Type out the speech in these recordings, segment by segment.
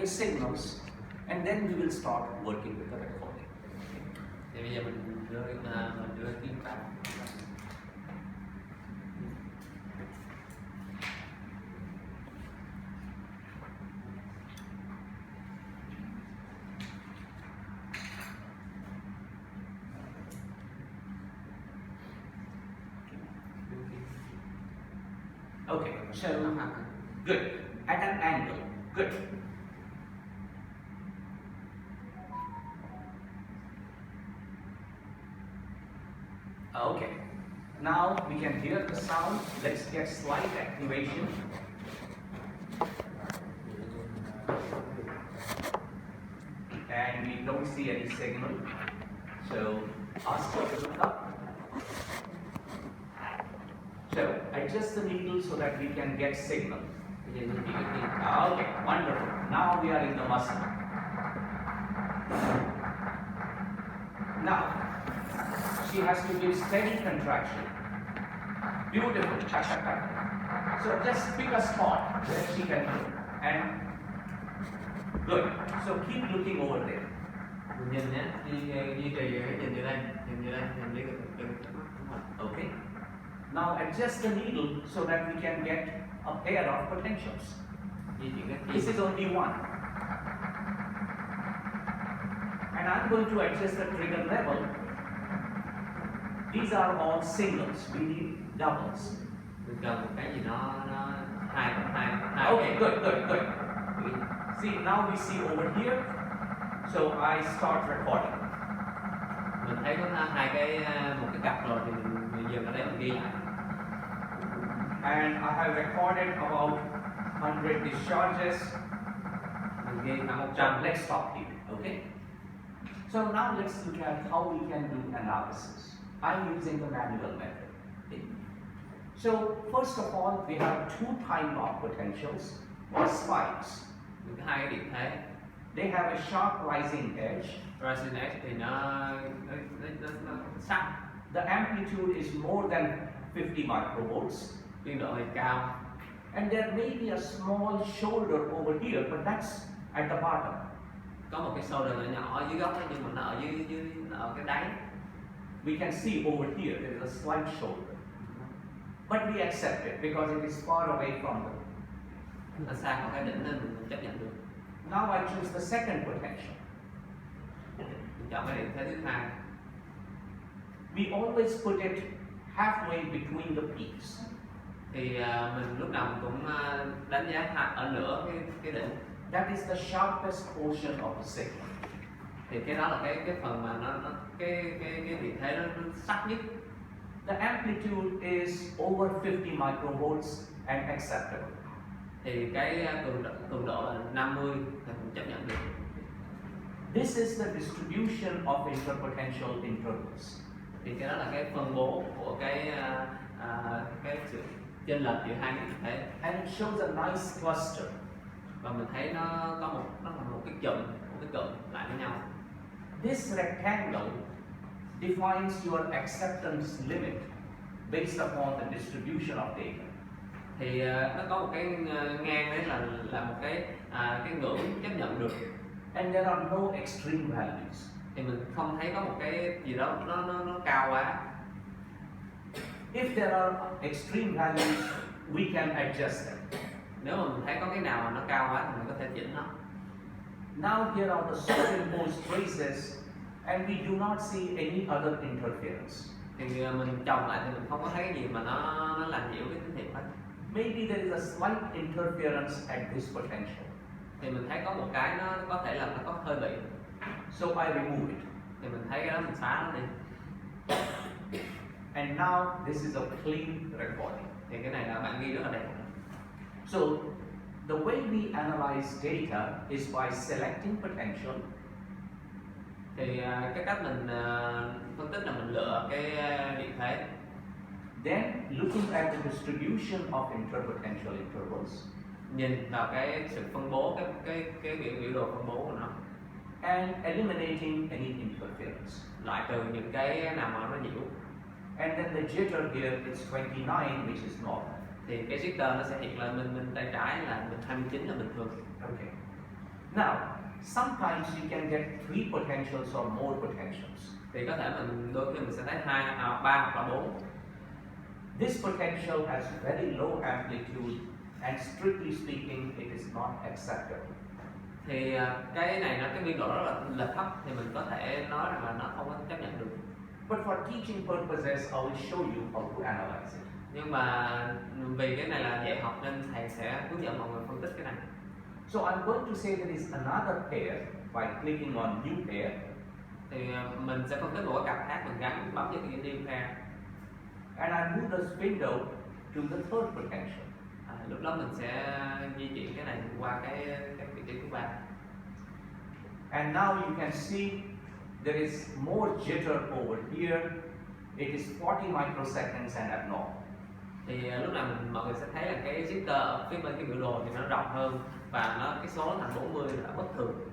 the signals, and then we will start working with the recording. Thì bây giờ mình đưa tiếng vào. Okay, so good. At an angle. Good. Okay. Now we can hear the sound. Let's get slight activation. And we don't see any signal. So ask her to look up. So adjust the needle so that we can get signal. Okay, wonderful. Now we are in the muscle. Now she has to give steady contraction. Beautiful. So just pick a spot where she can do. And good. So keep looking over there. Nhìn nhé, duy trì cái nhìn như đây, nhìn lấy cái Okay. Now adjust the needle so that we can get a pair of potentials. This is only one. And I'm going to adjust the trigger level. These are all singles. We need doubles. Mình cần một cái gì nó hai. Okay, good. See, now we see over here. So I start recording. Mình thấy có một cái cặp rồi thì mình dừng ở đây mình ghi lại. And I have recorded about 100 discharges. Mình ghi khoảng 100. Let's stop here, okay? So now let's look at how we can do analysis. I'm using the manual method. Okay? So first of all, we have two time lock potentials or spikes. Mình có hai cái điểm thế. They have a sharp rising edge. Rising edge thì nó sắc. The amplitude is more than 50 microvolts. Biên độ hơi cao. And there may be a small shoulder over here, but that's at the bottom. Có một cái shoulder nhỏ ở dưới góc nhưng mà nó ở cái đáy. We can see over here there is a slight shoulder. But we accept it because it is far away from the. Nó xa khỏi cái đỉnh nên mình chấp nhận được. Now I choose the second potential. Mình chọn cái điểm thế thứ hai. We always put it halfway between the peaks. Thì mình lúc nào mình cũng đánh giá ở nửa cái đỉnh. That is the sharpest portion of the signal. Thì cái đó là cái phần mà nó cái vị thế nó sắc nhất. The amplitude is over 50 microvolts and acceptable. Thì cái cường độ là 50 thì cũng chấp nhận được. This is the distribution of interpotential intervals. Thì cái đó là cái phân bố của cái sự chênh lệch giữa hai cái thế. And it shows a nice cluster. Và mình thấy nó là một cái cụm lại với nhau. This rectangle defines your acceptance limit based upon the distribution of data. Thì nó có một cái ngang đấy là một cái ngưỡng chấp nhận được. And there are no extreme values. Thì mình không thấy có một cái gì đó nó cao quá. If there are extreme values, we can adjust them. Nếu mà mình thấy có cái nào mà nó cao quá thì mình có thể chỉnh nó. Now here are the superimposed traces, and we do not see any other interference. Thì mình chồng lại thì mình không có thấy cái gì mà nó làm nhiễu cái tín hiệu hết. Maybe there is a slight interference at this potential. Thì mình thấy có một cái nó có thể là nó có hơi bị. So I remove it. Thì mình thấy cái đó mình xóa nó đi. And now this is a clean recording. Thì cái này là bạn ghi rất là đẹp. So the way we analyze data is by selecting potential. Thì cái cách mình phân tích là mình lựa cái điểm thế. Then looking at the distribution of interpotential intervals. Nhìn vào cái sự phân bố, cái biểu đồ phân bố của nó. And eliminating any interference. Loại trừ những cái nào mà nó nhiễu. And then the jitter here is 29, which is normal. Thì cái jitter nó sẽ hiện là mình tay trái là mình 29 là bình thường. Okay. Now, sometimes you can get 3 potentials or more potentials. Thì có thể đôi khi mình sẽ thấy 3 hoặc là 4. This potential has very low amplitude and strictly speaking it is not acceptable. Thì cái này nó cái biên độ rất là thấp thì mình có thể nói rằng là nó không có chấp nhận được. But for teaching purposes, I will show you how to analyze it. Nhưng mà vì cái này là dạy học nên thầy sẽ hướng dẫn mọi người phân tích cái này. So I'm going to say there is another pair by clicking on new pair. Thì mình sẽ phân tích một cái cặp khác, mình gắn bấm vào cái new pair. And I move the spindle to the third potential. Lúc đó mình sẽ di chuyển cái này qua cái vị trí thứ 3. And now you can see there is more jitter over here. It is 40 microseconds and abnormal. Thì lúc nào mọi người sẽ thấy là cái jitter ở phía bên cái biểu đồ thì nó rộng hơn và cái số thành 40 là bất thường.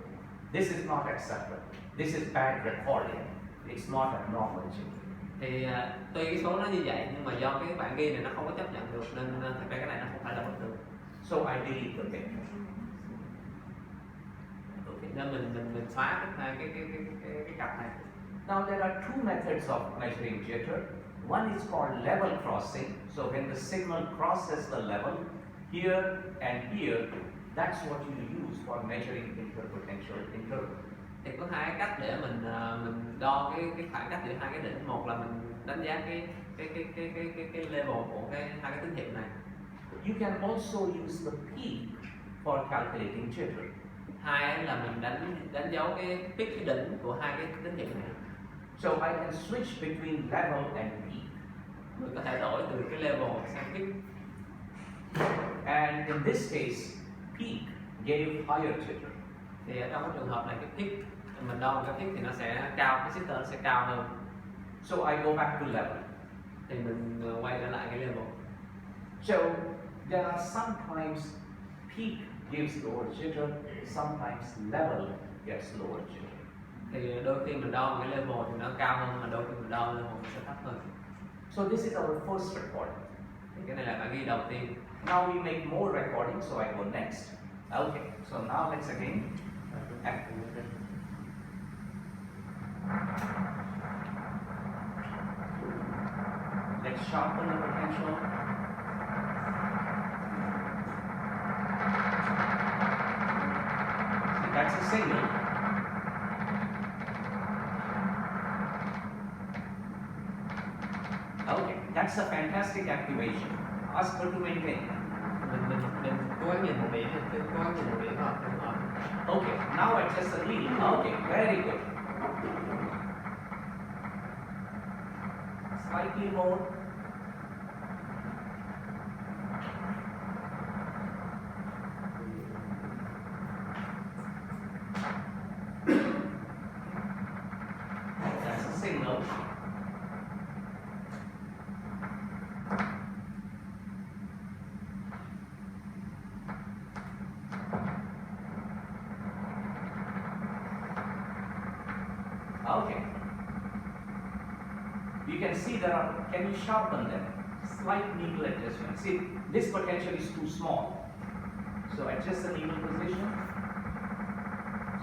This is not acceptable. This is bad recording. It's not a normal jitter. Thì tuy cái số nó như vậy nhưng mà do cái bản ghi này nó không có chấp nhận được nên thật ra cái này nó không phải là bất thường. So I delete the picture. Nên mình xóa cái cặp này. Now there are 2 methods of measuring jitter. One is called level crossing. So when the signal crosses the level here and here, that's what you use for measuring interpotential interval. Thì có 2 cách để mình đo cái khoảng cách giữa 2 cái đỉnh. Một là mình đánh giá cái level của 2 cái tín hiệu này. You can also use the peak for calculating jitter. 2 là mình đánh dấu cái peak, cái đỉnh của 2 cái tín hiệu này. So I can switch between level and peak. Mình có thể đổi từ cái level sang peak. And in this case, peak gave higher jitter. Thì ở trong cái trường hợp này cái peak mình đo một cái peak thì nó sẽ cao, cái jitter nó sẽ cao hơn. So I go back to level. Thì mình quay trở lại cái level. So there are sometimes peak gives lower jitter, sometimes level gets lower jitter. Thì đôi khi mình đo một cái level thì nó cao hơn, mà đôi khi mình đo level nó sẽ thấp hơn. So this is our first recording. Thì cái này là bản ghi đầu tiên. Now we make more recordings, so I go next. Okay, so now let's again. Let's sharpen the potential. See, that's a signal. Okay, that's a fantastic activation. Ask her to maintain. Mình cố gắng nhìn một điểm, cố gắng nhìn một điểm thôi, đúng rồi. Okay, now adjust the lead. Okay, very good. Slightly more. That's a signal. Okay. You can see there are, can you sharpen them? Slight needle adjustment. See, this potential is too small. So adjust the needle position.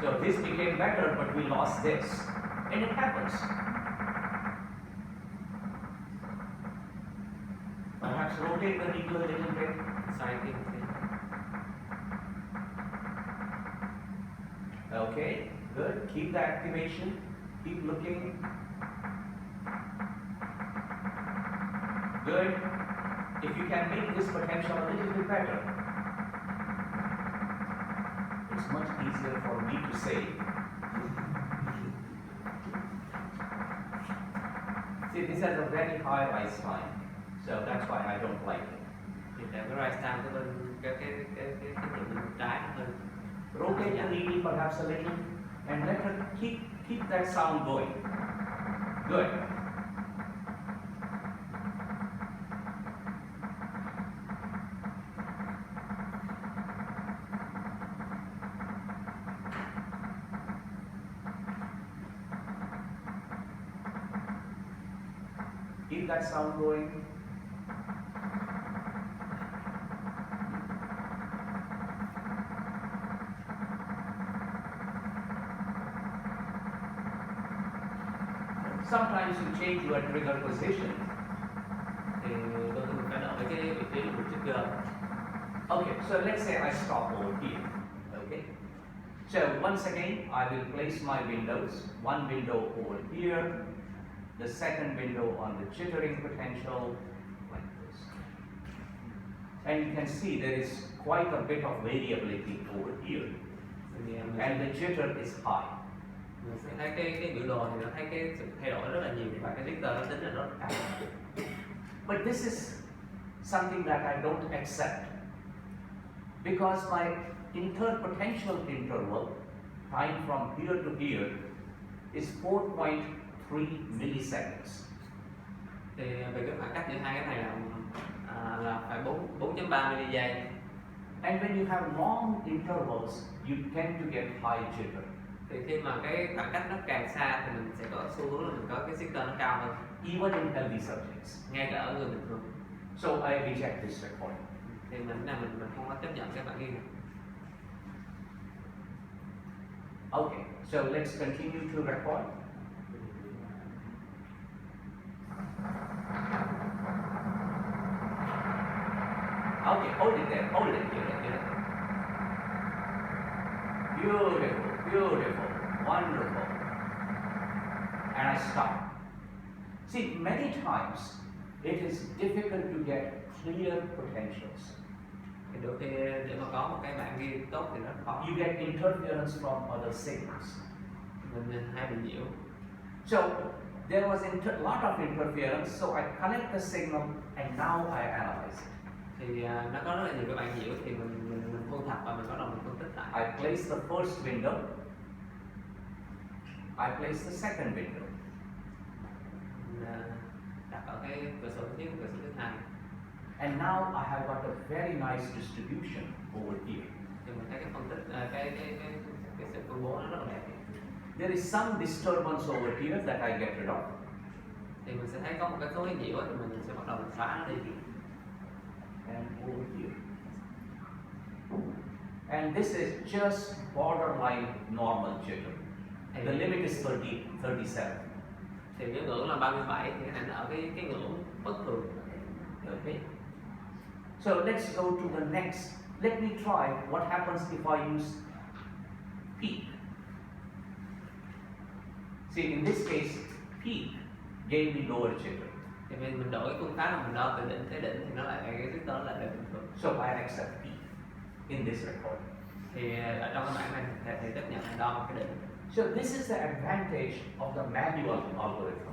So this became better, but we lost this. And it happens. Perhaps rotate the needle a little bit. Xoay cái Okay, good. Keep the activation. Keep looking. Good. If you can make this potential a little bit better, it's much easier for me to say. See, this has a very high rise time, so that's why I don't like it. thì cái rise time của bên cái tín hiệu bên trái nó hơn. Rotate the needle perhaps a little, and let her keep that sound going. Good. Keep that sound going. Sometimes you change your trigger position. Thì đôi khi mình phải đổi cái vị trí của trigger. Okay, so let's say I stop over here. Okay. So once again, I will place my windows. One window over here, the second window on the jittering potential, like this. And you can see there is quite a bit of variability over here. And the jitter is high. Mình sẽ thấy cái biểu đồ thì nó thấy cái sự thay đổi rất là nhiều và cái jitter nó tính là rất cao. But this is something that I don't accept because my interpotential interval, time from here to here, is 4.3 milliseconds. Thì về cái khoảng cách giữa hai cái này là phải 4.3 giây. And when you have long intervals, you tend to get high jitter. Thì khi mà cái khoảng cách nó càng xa thì mình sẽ có xu hướng là mình có cái jitter nó cao hơn. Even in healthy subjects. Ngay cả ở người bình thường. So I reject this recording. Thì mình không có chấp nhận cái bản ghi này. Okay, so let's continue to record. Okay, hold it there, hold it here. Beautiful, beautiful, wonderful. And I stop. See, many times it is difficult to get clear potentials. Thì đôi khi để mà có một cái bản ghi tốt thì rất khó. You get interference from other signals. Mình hay bị nhiễu. So there was a lot of interference, so I collect the signal and now I analyze it. Thì nó có rất là nhiều cái bản nhiễu thì mình thu thập và mình bắt đầu mình phân tích lại. I place the first window. I place the second window. Mình đặt ở cái cửa sổ thứ nhất, cửa sổ thứ hai. And now I have got a very nice distribution over here. Thì mình thấy cái phân tích cái sự phân bố nó rất là đẹp. There is some disturbance over here that I get rid of. Thì mình sẽ thấy có một cái số cái nhiễu thì mình sẽ bắt đầu mình xóa nó đi. And over here. And this is just borderline normal jitter. The limit is 37. Thì cái ngưỡng là 37 thì cái này nó ở cái ngưỡng bất thường. Okay. So let's go to the next. Let me try what happens if I use peak. See, in this case, peak gave me lower jitter. Thì mình đổi phương pháp là mình đo từ đỉnh tới đỉnh thì nó lại cái jitter lại bình thường. So I accept peak in this recording. Thì ở trong cái bản này thầy chấp nhận là đo một cái đỉnh. So this is the advantage of the manual algorithm.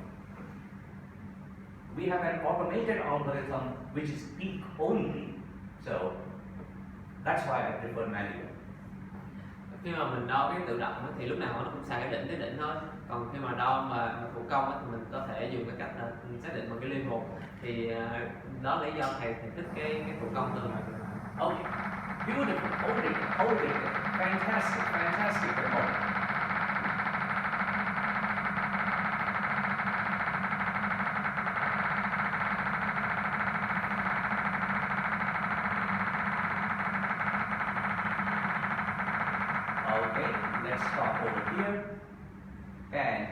We have an automated algorithm which is peak only. So that's why I prefer manual. Khi mà mình đo cái tự động thì lúc nào nó cũng xài cái đỉnh tới đỉnh thôi. Còn khi mà đo mà thủ công thì mình có thể dùng cái cách là xác định một cái level. Thì đó là lý do thầy thích cái thủ công từ này. Okay, beautiful, hold it, fantastic, fantastic recording. Okay, let's stop over here. And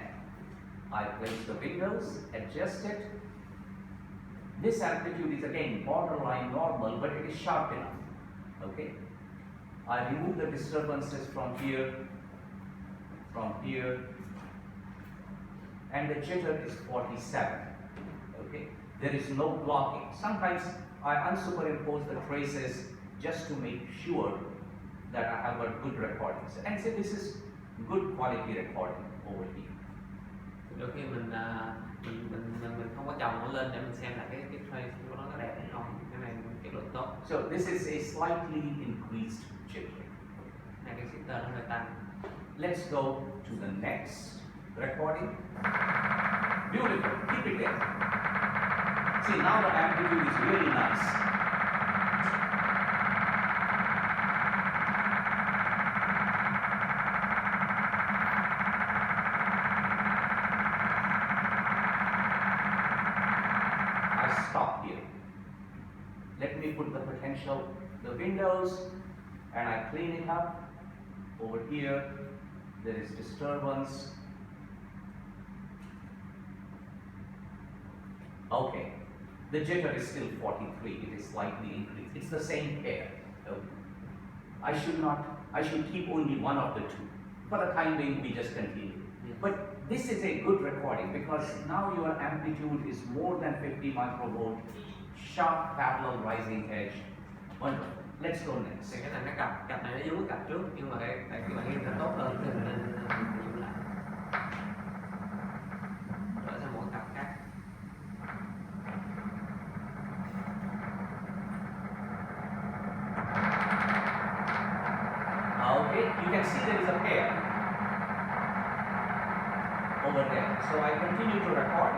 I place the windows, adjust it. This amplitude is again borderline normal, but it is sharp enough. Okay. I remove the disturbances from here, and the jitter is 47. Okay. There is no blocking. Sometimes I unsuperimpose the traces just to make sure that I have got good recordings. And say this is good quality recording over here. Đôi khi mình không có chồng nó lên để mình xem là cái trace của nó có đẹp hay không. Cái này kết luận tốt. So this is a slightly increased jitter. Này cái jitter nó hơi tăng. Let's go to the next recording. Beautiful, keep it there. See, now the amplitude is really nice. Stop here. Let me put the potential, the windows, and I clean it up. Over here, there is disturbance. Okay. The jitter is still 43. It is slightly increased. It's the same pair. Okay. I should keep only one of the two. For the time being, we just continue. Yes. But this is a good recording because now your amplitude is more than 50 microvolt, sharp parallel rising edge. Wonderful. Let's go next. Thì cái này nó cặp này nó giống cái cặp trước, nhưng mà tại khi bạn nghe nó tốt hơn thì mình nên dùng lại đổi sang một cái cặp khác. Okay, you can see there is a pair over there. So I continue to record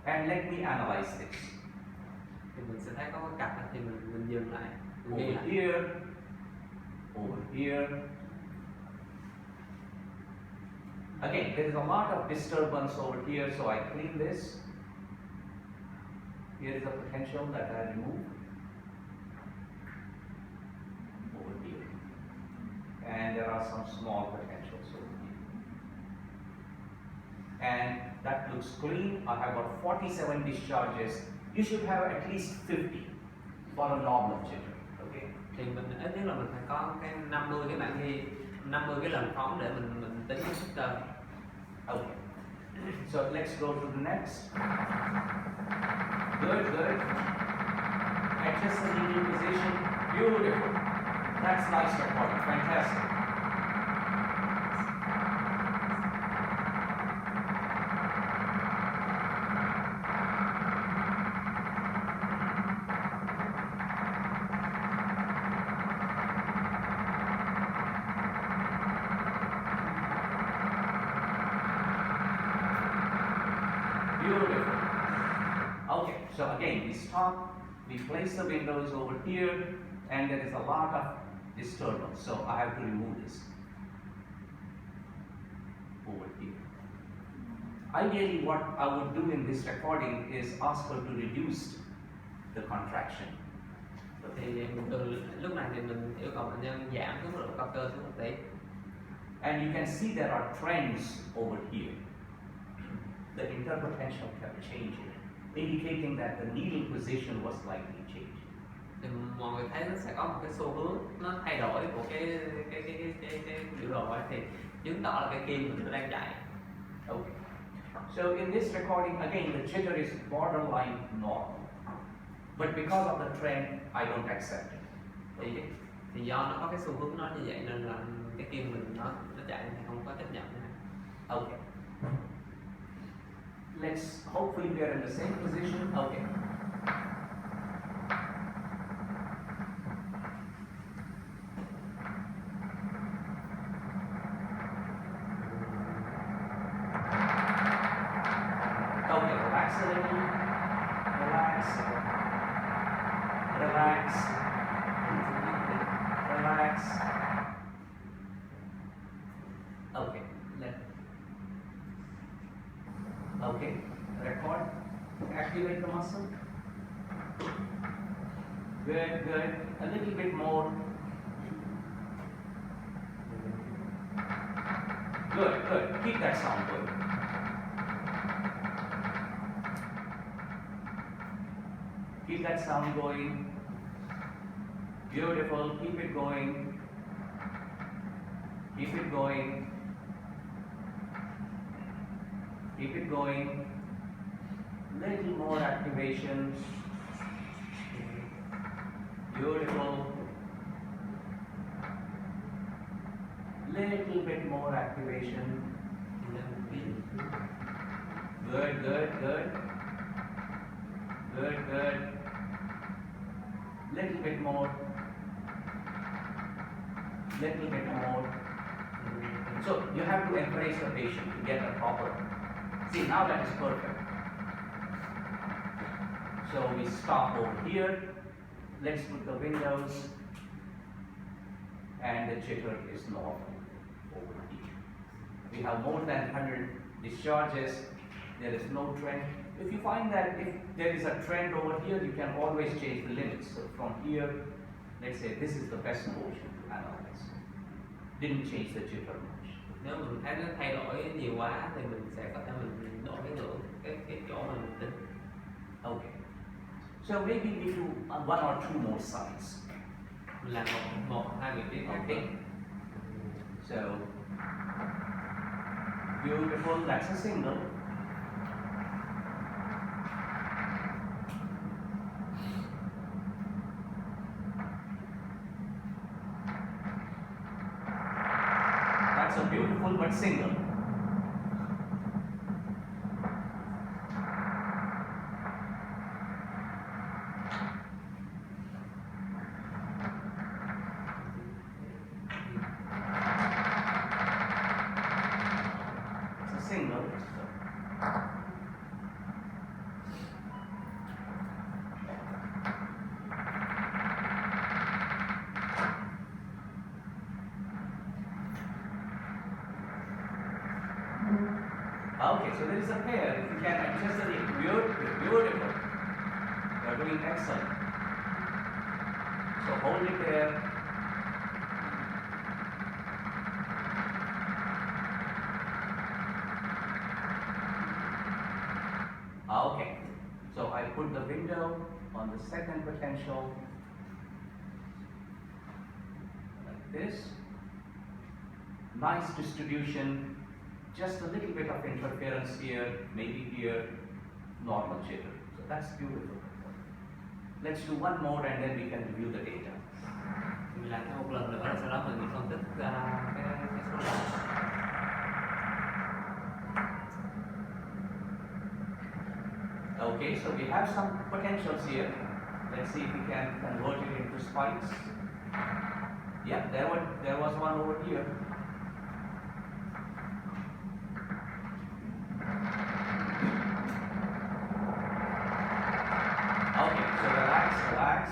and let me analyze this. Thì mình sẽ thấy có cái cặp này, thì mình dừng lại, mình ghi Over lại. here, over here. Again, there is a lot of disturbance over here, so I clean this. Here is a potential that I remove. Over here. And there are some small potentials over here. And that looks clean. I have got 47 discharges. You should have at least 50 for a normal jitter. Okay? Thì mình ít nhất là mình phải có cái 50 cái bạn ghi 50 cái lần phóng để mình tính cái shifter. Okay. So let's go to the next. Good, good. Adjust the needle position. Beautiful. That's nice recording. Fantastic. Beautiful. Okay, so again, we stop, we place the windows over here, and there is a lot of disturbance, so I have to remove this over here. Ideally, what I would do in this recording is ask her to reduce the contraction. Thì mình từ lúc này thì mình yêu cầu bệnh nhân giảm cái mức độ cao cơ xuống một tí. And you can see there are trends over here. The interpotential kept changing, indicating that the needle position was slightly changing. Thì mọi người thấy nó sẽ có một cái xu hướng nó thay đổi của cái biểu đồ ấy, thì chứng tỏ là cái kim của nó đang chạy. Okay. So in this recording, again, the jitter is borderline normal. But because of the trend, I don't accept it. Thì do nó có cái xu hướng nó như vậy nên là cái kim mình nó chạy thì không có chấp nhận nữa. Okay. Let's hopefully we are in the same position. Okay. Okay, relax a little. Relax. Relax. Relax. Okay. Okay. Record. Activate the muscle. Good, good. A little bit more. Good, good. Keep that sound going. Keep that sound going. Beautiful. Keep it going. Keep it going. Keep it going. Little more activation. Beautiful. Little bit more activation. Good, good, good. Good, good. Little bit more. Little bit more. So you have to encourage the patient to get a proper. See, now that is perfect. So we stop over here. Let's put the windows. And the jitter is normal over here. We have more than 100 discharges. There is no trend. If you find that if there is a trend over here, you can always change the limits. So from here, let's say this is the best motion to analyze. Didn't change the jitter much. Nếu mình thấy nó thay đổi nhiều quá thì mình sẽ có thể mình đổi cái ngưỡng cái chỗ mà mình tính. Okay. So maybe we do one or two more sides. Mình làm một hoặc hai vị trí khác. Okay. So beautiful. That's a single. That's a beautiful but single. It's a single. Okay, so there is a pair. If you can adjust the beautiful. You are doing excellent. So hold it there. Okay, so I put the window on the second potential like this. Nice distribution. Just a little bit of interference here, maybe here, normal jitter. So that's beautiful. Let's do one more and then we can review the data. Mình làm thêm một lần nữa, sau đó mình phân tích cái số lượng. Okay, so we have some potentials here. Let's see if we can convert it into spikes. Yeah, there was one over here. Okay, so relax.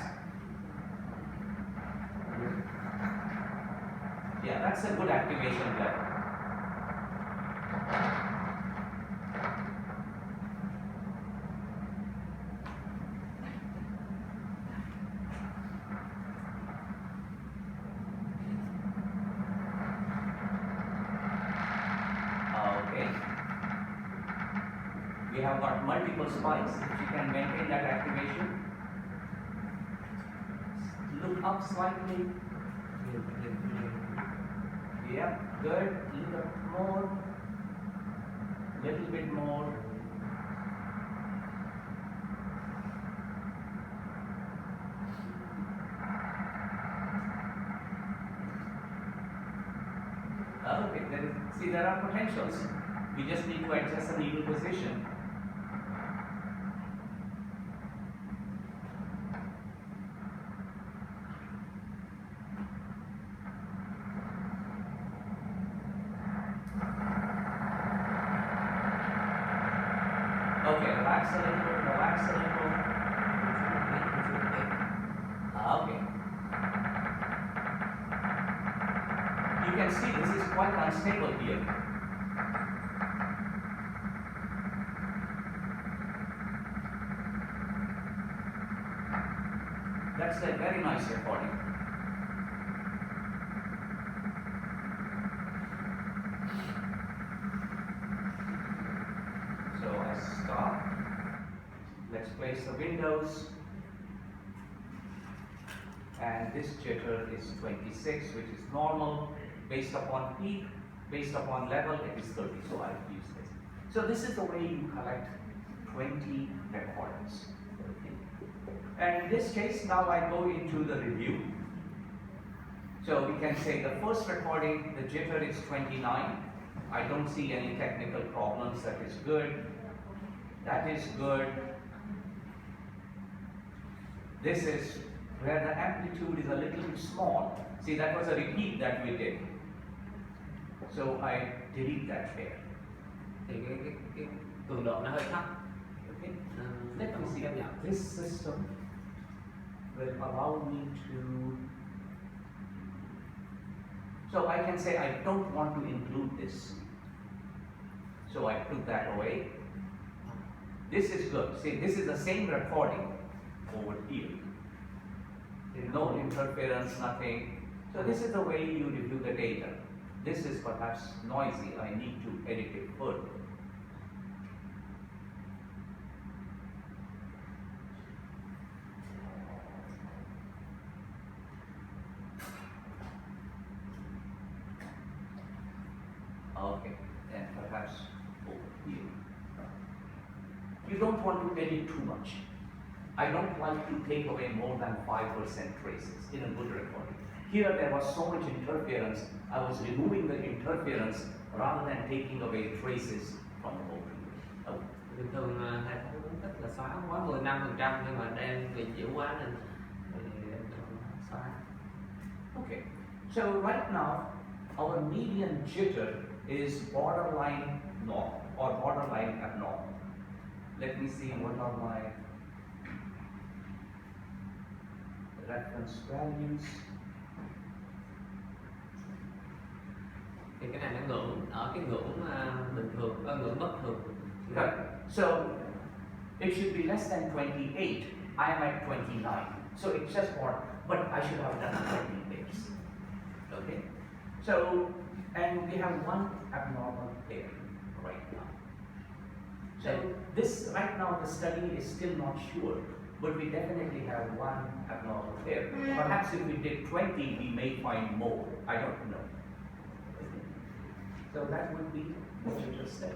Yeah, that's a good activation level. Okay. We have got multiple spikes. If you can maintain that activation. Look up slightly. Yep, good. Look up more. Little bit more. Okay, see there are potentials. We just need to adjust the needle position. Okay, relax a little. Okay. You can see this is quite unstable here. That's a very nice recording. So I stop. Let's place the windows. And this jitter is 26, which is normal. Based upon peak, based upon level, it is 30. So I'll use this. So this is the way you collect 20 recordings. And in this case, now I go into the review. So we can say the first recording, the jitter is 29. I don't see any technical problems. That is good. That is good. This is where the amplitude is a little bit small. See, that was a repeat that we did. So I delete that pair. Thì cái cường độ nó hơi thấp. Okay. Let me see. This system will allow me to. So I can say I don't want to include this. So I put that away. This is good. See, this is the same recording over here. No interference, nothing. So this is the way you review the data. This is perhaps noisy. I need to edit it further. Okay, and perhaps over here. You don't want to edit too much. I don't like to take away more than 5% traces in a good recording. Here there was so much interference, I was removing the interference rather than taking away traces from the whole video. Oh. Bình thường thầy không khuyến khích là xóa quá 15% nhưng mà đang bị nhiễu quá nên xóa. Okay, so right now our median jitter is borderline normal or borderline abnormal. Let me see what are my reference values. Thì cái này nó ngưỡng ở cái ngưỡng bình thường, ngưỡng bất thường. Right. So it should be less than 28. I am at 29. So it's just more, but I should have done 20 pairs. Okay. So, and we have one abnormal pair right now. So this right now the study is still not sure, but we definitely have one abnormal pair. Perhaps if we did 20, we may find more. I don't know. So that would be what you just said.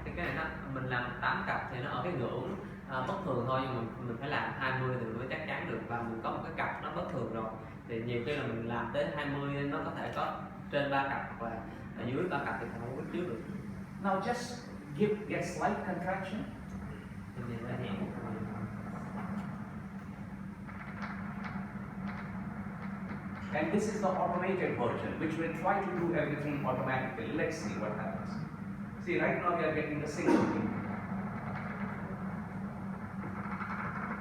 Thì cái này mình làm 8 cặp thì nó ở cái ngưỡng bất thường thôi, nhưng mà mình phải làm 20 thì mình mới chắc chắn được, và mình có một cái cặp nó bất thường rồi thì nhiều khi là mình làm tới 20 nó có thể có trên 3 cặp hoặc là ở dưới 3 cặp thì không biết trước được. Now just get slight contraction. Thì mình phải nhẹ. And this is the automated version, which will try to do everything automatically. Let's see what happens. See, right now we are getting the single thing.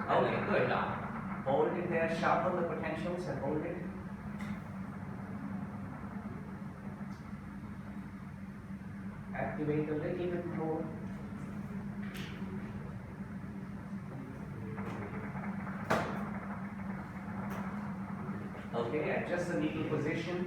Okay, good. Hold it there, sharpen the potentials and hold it. Activate a little bit more. Okay, adjust the needle position.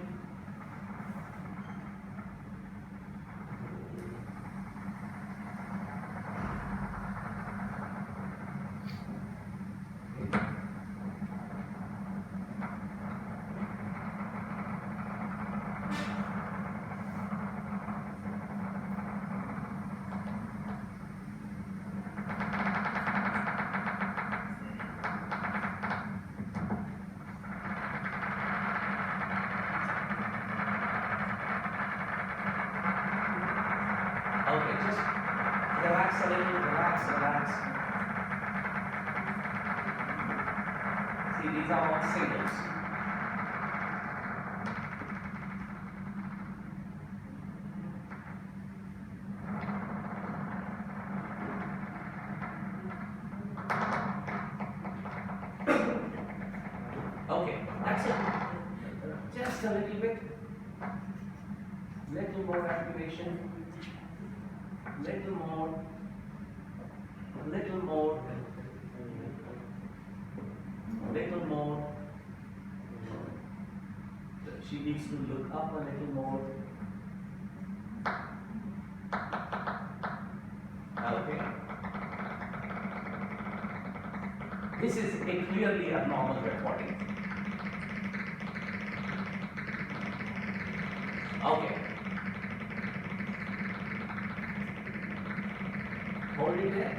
Okay, just relax a little, relax. See, these are all singles. Okay, that's it. Just a little bit. Little more activation. Little more, little more, little more. She needs to look up a little more. Okay. This is a clearly abnormal recording. Okay. Hold it there.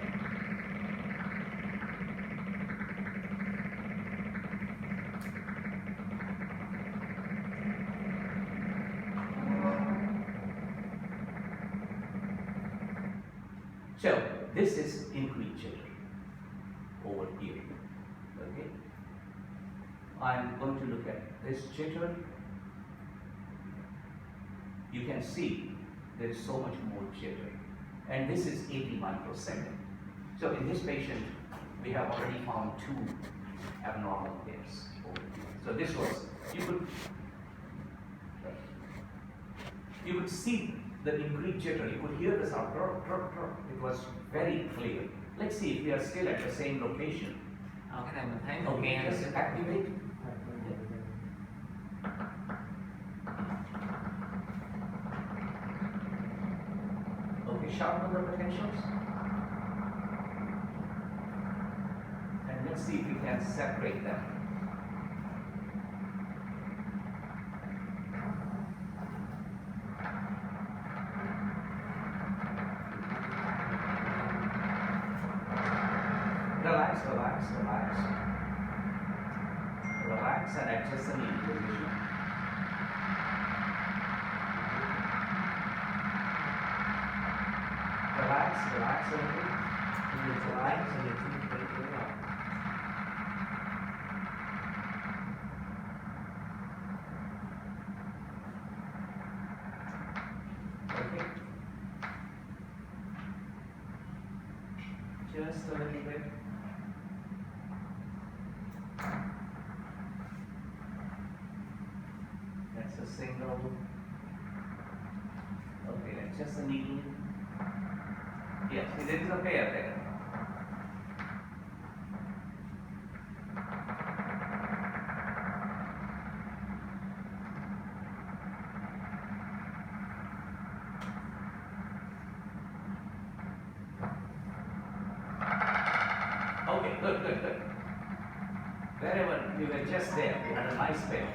So this is increased jitter over here. Okay. I'm going to look at this jitter. You can see there is so much more jitter. And this is 80 microsecond. So in this patient, we have already found 2 abnormal pairs over here. So this was, you could see the increased jitter. You could hear the sound, it was very clear. Let's see if we are still at the same location. Cái này mình thấy Okay, just activate. Okay, sharpen the potentials. And let's see if we can separate them. Relax, relax, relax. Relax and adjust the knee position. Relax, relax a little. Relax. Okay. Just a little bit. That's a single. Okay, that's just a needle. Yes, there is a pair there. Okay, good, good, good. Wherever you were just there, you had a nice pair.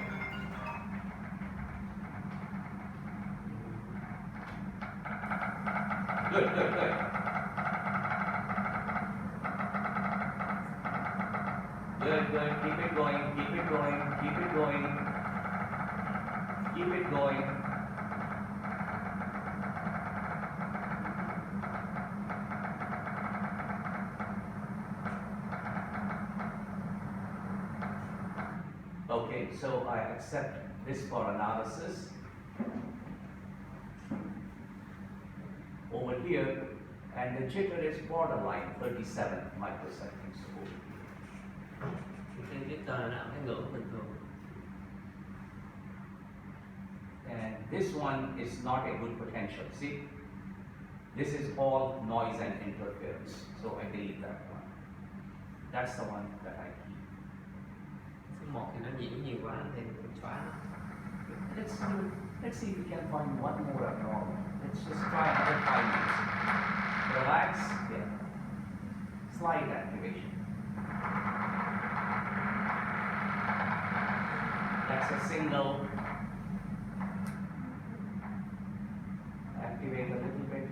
Good, good, good. Good, good. Keep it going, keep it going, keep it going. Keep it going. Okay, so I accept this for analysis. Over here, and the jitter is borderline 37 microseconds. Cái jitter là nằm cái ngưỡng bình thường. And this one is not a good potential. See, this is all noise and interference. So I delete that one. That's the one that I keep. Số 1 thì nó nhiễu nhiều quá thì mình xóa nó. Let's see if we can find one more abnormal. Let's just try another 5 minutes. Relax. Yeah. Slide activation. That's a single. Activate a little bit.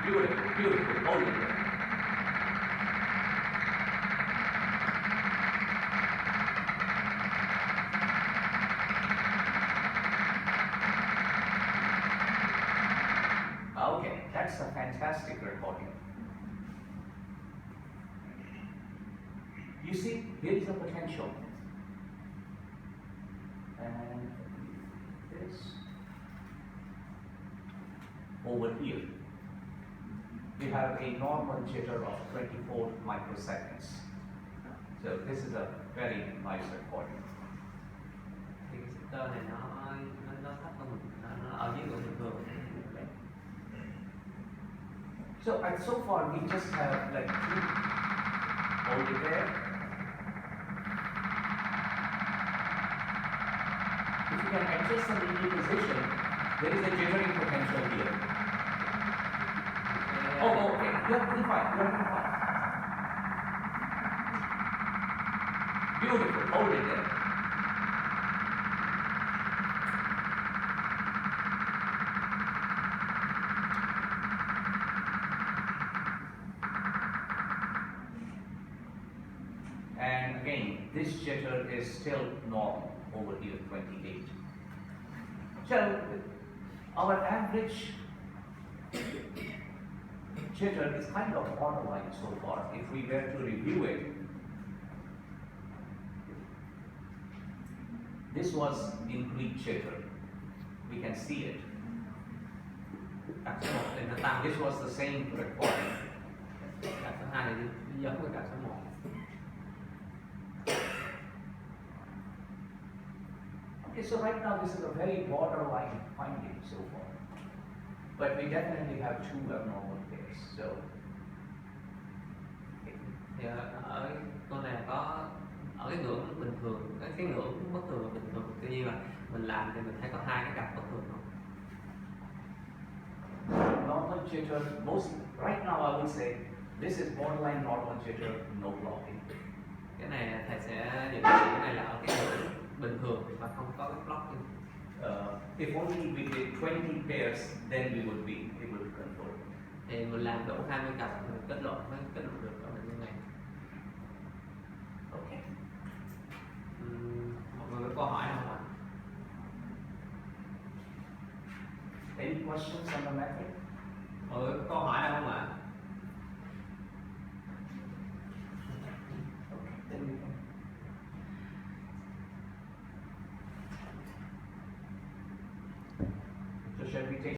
Beautiful, beautiful. Hold it there. Okay, that's a fantastic recording. You see, there is a potential. And this over here. We have a normal jitter of 24 microseconds. So this is a very nice recording. Thì cái jitter này nó thấp hơn nó ở dưới ngưỡng bình thường. So so far we just have like 2. Hold it there. If you can adjust the knee position, there is a jittering potential here. Oh, okay. You're pretty fine. You're pretty fine. Beautiful. Hold it there. And again, this jitter is still normal over here, 28. So our average jitter is kind of borderline so far. If we were to review it, this was increased jitter. We can see it. Cặp số 1 thì nó tăng. This was the same recording. Cặp số 2 thì giống với cặp số 1. Okay, so right now this is a very borderline finding so far. But we definitely have 2 abnormal pairs. So Thì ở con này có ở cái ngưỡng bình thường, cái ngưỡng bất thường và bình thường. Tuy nhiên là mình làm thì mình thấy có hai cái cặp bất thường không? Normal jitter, most right now I would say this is borderline normal jitter, no blocking. Cái này thầy sẽ nhận định cái này là ở cái ngưỡng bình thường và không có cái blocking. If only we did 20 pairs, then we would be able to control. Thì mình làm đủ 20 cặp thì mình kết luận được ở bệnh nhân này. Okay. Mọi người có câu hỏi nào không ạ? Any questions on the method? Mọi người có câu hỏi nào không ạ?